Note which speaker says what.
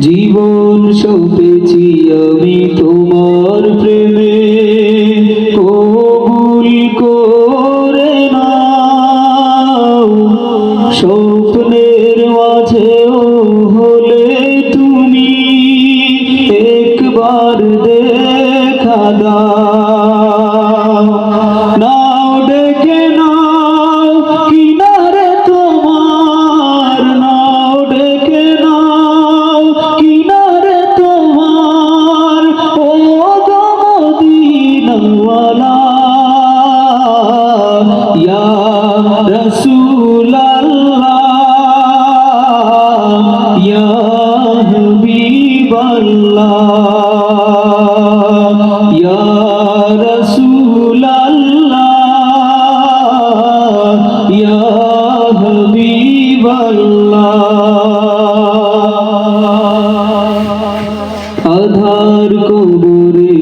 Speaker 1: জীবন সঁপেছি আমি তোমার প্রেমে, কবুল করে নাও। স্বপ্নের মাঝেও হলে তুমি একবার দেখা দাও। নাও ডেকে নাও কিনারে তোমার, নাও ডেকে নাও কিনারে তোমার, ও গো মদিনাওয়ালা। ইয়া রাসূলাল্লাহ, ইয়া হাবিবাল্লাহ, ইয়া রাসূলাল্লাহ, ইয়া হাবিবাল্লাহ। আধার কবরে